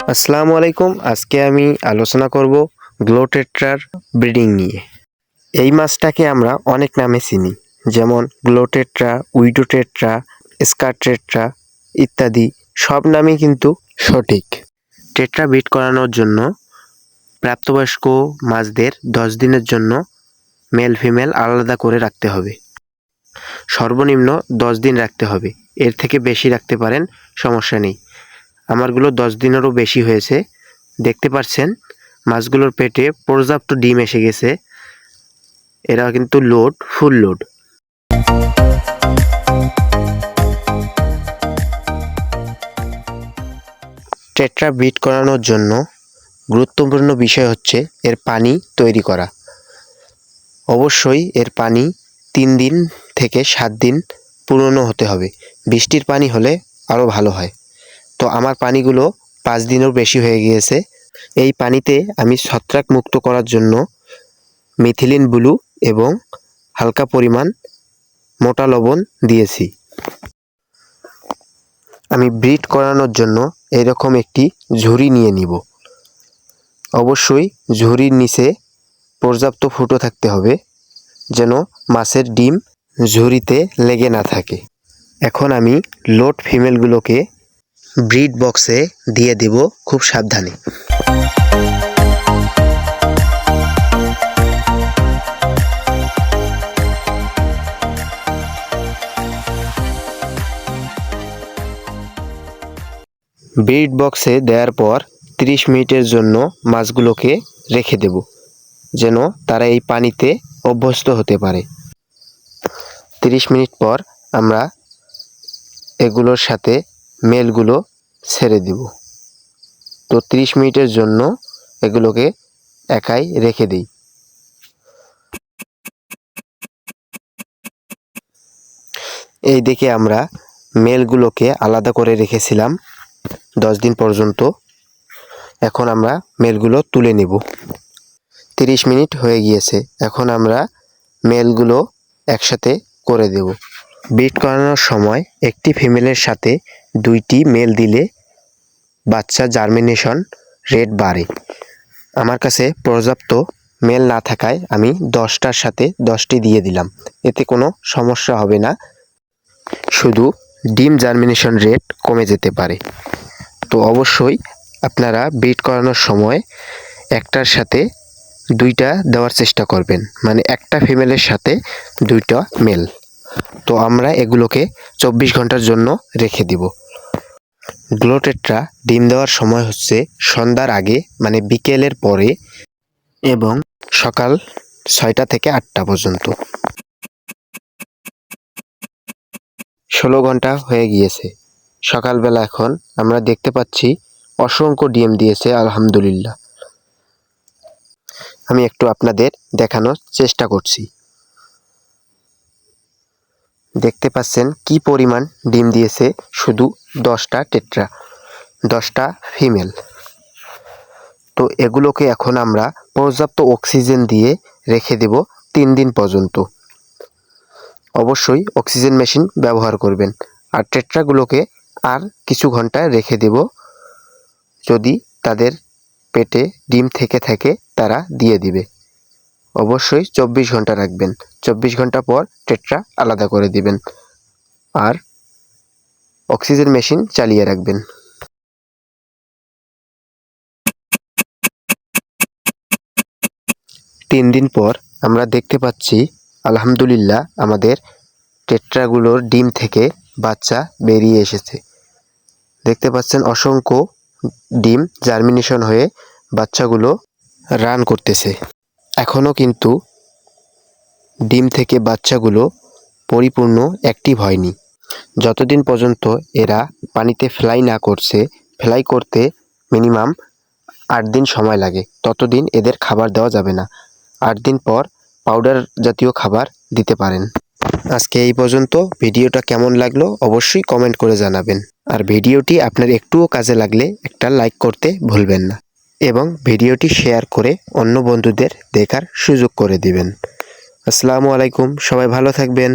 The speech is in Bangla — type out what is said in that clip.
আসসালামু আলাইকুম। আজকে আমি আলোচনা করব গ্লোটেট্রার ব্রিডিং নিয়ে। এই মাছটাকে আমরা অনেক নামে চিনি, যেমন গ্লোটেট্রা, উইডোটেট্রা, স্কারটেট্রা ইত্যাদি। সব নামই কিন্তু সঠিক। টেট্রা ব্রিড করানোর জন্য প্রাপ্তবয়স্ক মাছদের 10 দিনের জন্য মেল ফিমেল আলাদা করে রাখতে হবে। সর্বনিম্ন 10 দিন রাখতে হবে, এর থেকে বেশি রাখতে পারেন, সমস্যা নেই। আমারগুলো 10 দিনেরও বেশি হয়েছে। দেখতে পাচ্ছেন মাছগুলোর পেটে পর্যাপ্ত ডিম এসে গেছে। এরা কিন্তু ফুল লোড। টেট্রা ব্রিড করানোর জন্য গুরুত্বপূর্ণ বিষয় হচ্ছে এর পানি তৈরি করা। অবশ্যই এর পানি 3 দিন থেকে 7 দিন পুরনো হতে হবে। বৃষ্টির পানি হলে আরও ভালো হয়। তো আমার পানিগুলো 5 দিনেরও বেশি হয়ে গিয়েছে। এই পানিতে আমি ছত্রাক মুক্ত করার জন্য মিথিলিন ব্লু এবং হালকা পরিমাণ মোটা লবণ দিয়েছি। আমি ব্রিড করানোর জন্য এরকম একটি ঝুড়ি নিয়ে নিব। অবশ্যই ঝুড়ির নিচে পর্যাপ্ত ফুটো থাকতে হবে, যেন মাছের ডিম ঝুড়িতে লেগে না থাকে। এখন আমি লোড ফিমেলগুলোকে ব্রিড বক্সে দিয়ে দেব খুব সাবধানে। ব্রিড বক্সে দেওয়ার পর 30 মিনিটের জন্য মাছগুলোকে রেখে দেব, যেন তারা এই পানিতে অভ্যস্ত হতে পারে। 30 মিনিট পর আমরা এগুলোর সাথে মেলগুলো ছেড়ে দেব। তো 30 মিনিটের জন্য এগুলোকে একাই রেখে দিই। এই দিকে আমরা মেলগুলোকে আলাদা করে রেখেছিলাম 10 দিন পর্যন্ত। এখন আমরা মেলগুলো তুলে নেব। 30 মিনিট হয়ে গিয়েছে। এখন আমরা মেলগুলো একসাথে করে দেব। ব্রিড করানোর সময় একটি ফিমেলের সাথে 2টি মেল দিলে বাচ্চা জার্মিনেশন রেট বাড়ে। আমার কাছে পর্যাপ্ত মেল না থাকায় আমি 10টার সাথে 10টি দিয়ে দিলাম। এতে কোনো সমস্যা হবে না, শুধু ডিম জার্মিনেশন রেট কমে যেতে পারে। তো অবশ্যই আপনারা ব্রিড করানোর সময় একটার সাথে 2টা দেওয়ার চেষ্টা করবেন, মানে একটা ফিমেলের সাথে 2টা মেল। তো আমরা এগুলোকে 24 ঘন্টার জন্য রেখে দিব। গ্লোটেট্রা ডিম দেওয়ার সময় হচ্ছে সন্ধ্যার আগে, মানে বিকেলের পরে, এবং সকাল 6টা থেকে 8টা পর্যন্ত। 16 ঘন্টা হয়ে গিয়েছে। সকালবেলা এখন আমরা দেখতে পাচ্ছি অসংখ্য ডিম দিয়েছে, আলহামদুলিল্লাহ। আমি একটু আপনাদের দেখানোর চেষ্টা করছি। দেখতে পাচ্ছেন কি পরিমাণ ডিম দিয়েছে, শুধু 10টা টেট্রা, 10টা ফিমেল। তো এগুলোকে এখন আমরা পর্যাপ্ত অক্সিজেন দিয়ে রেখে দেব 3 দিন পর্যন্ত। অবশ্যই অক্সিজেন মেশিন ব্যবহার করবেন। আর টেট্রাগুলোকে আর কিছু ঘন্টা রেখে দেব, যদি তাদের পেটে ডিম থেকে থাকে তারা দিয়ে দিবে। অবশ্যই 24 ঘন্টা রাখবেন। 24 ঘন্টা পর টেট্রা আলাদা করে দিবেন আর অক্সিজেন মেশিন চালিয়ে রাখবেন। 3 দিন পর আমরা দেখতে পাচ্ছি আলহামদুলিল্লাহ আমাদের টেট্রাগুলোর ডিম থেকে বাচ্চা বেরিয়ে এসেছে। দেখতে পাচ্ছেন অসংখ্য ডিম জার্মিনেশন হয়ে বাচ্চাগুলো রান করতেছে। এখনও কিন্তু ডিম থেকে বাচ্চাগুলো পরিপূর্ণ অ্যাক্টিভ হয়নি। যতদিন পর্যন্ত এরা পানিতে ফ্লাই করতে মিনিমাম 8 দিন সময় লাগে, ততদিন এদের খাবার দেওয়া যাবে না। 8 দিন পর পাউডার জাতীয় খাবার দিতে পারেন। আজকে এই পর্যন্ত। ভিডিওটা কেমন লাগলো অবশ্যই কমেন্ট করে জানাবেন। আর ভিডিওটি আপনার একটুও কাজে লাগলে একটা লাইক করতে ভুলবেন না, এবং ভিডিওটি শেয়ার করে অন্য বন্ধুদের দেখার সুযোগ করে দিবেন। আসসালামু আলাইকুম, সবাই ভালো থাকবেন।